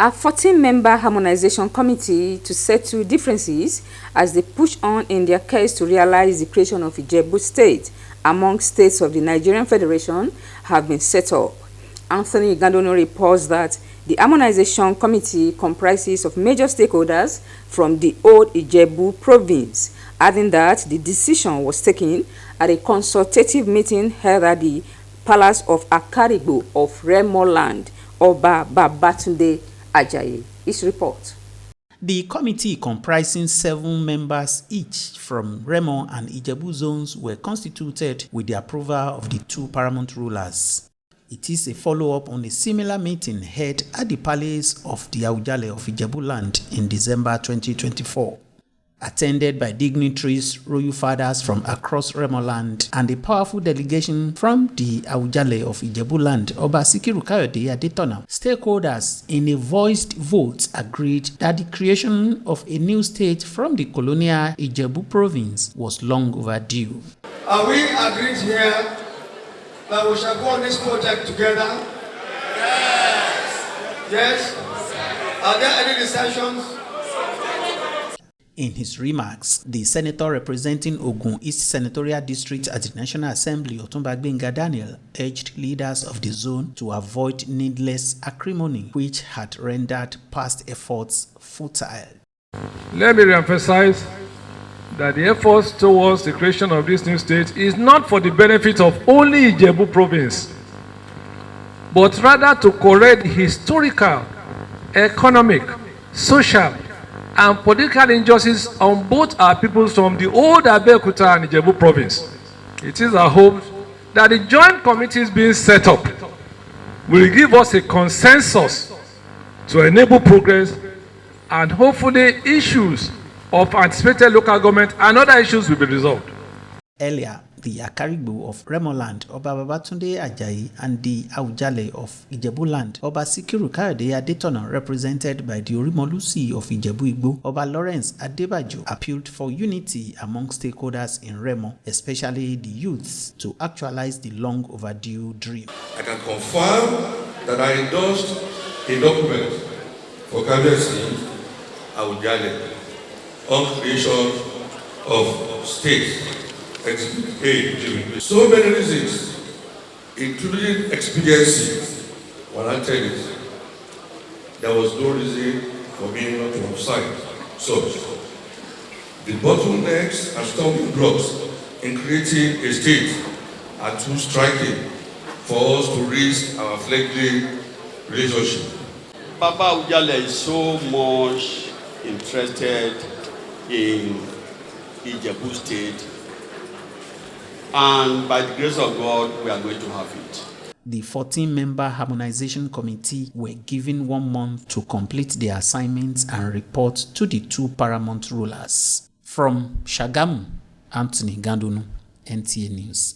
A 14-member harmonization committee to settle differences as they push on in their case to realize the creation of Ijebu state among states of the Nigerian Federation have been set up. Anthony Gandono reports that the harmonization committee comprises of major stakeholders from the old Ijebu province, adding that the decision was taken at a consultative meeting held at the Palace of Akaribo of Remo land, Oba Babatunde Ajayi. His report. The committee, comprising 7 members each from Remo and Ijebu zones, were constituted with the approval of the 2 paramount rulers. It is a follow-up on a similar meeting held at the Palace of the Aujale of Ijebu land in December 2024. Attended by dignitaries, royal fathers from across Remo land, and a powerful delegation from the Aujale of Ijebu land, Oba Sikiru Kayode Adetona, stakeholders in a voiced vote agreed that the creation of a new state from the colonial Ijebu province was long overdue. Are we agreed here that we shall go on this project together? Yes. Yes? Are there any dissensions? In his remarks, the senator representing Ogun East Senatorial District at the National Assembly, Otunba Gbenga Daniel, urged leaders of the zone to avoid needless acrimony, which had rendered past efforts futile. Let me reemphasize that the efforts towards the creation of this new state is not for the benefit of only Ijebu province, but rather to correct historical, economic, social, and political injustice on both our peoples from the old Abeokuta and Ijebu province. It is our hope that the joint committees being set up will give us a consensus to enable progress, and hopefully issues of anticipated local government and other issues will be resolved. Earlier, the Akaribo of Remo land, Oba Babatunde Ajayi, and the Aujale of Ijebu land, Oba Sikiru Kayode Adetona, represented by the Orimolusi of Ijebu Igbo, Oba Lawrence Adebajo, appealed for unity among stakeholders in Remo, especially the youths, to actualize the long overdue dream. I can confirm that I endorsed a document for Kabiyesi Aujale on creation of state. So many reasons, including expediency. When I tell you, there was no reason for me not to have signed such. The bottlenecks and stumbling blocks in creating a state are too striking for us to risk our fledgling relationship. Baba Ujale is so much interested in Ijebu state, and by the grace of God, we are going to have it. The 14-member harmonization committee were given 1 month to complete their assignments and report to the 2 paramount rulers. From Shagamu, Anthony Gandono, NTA News.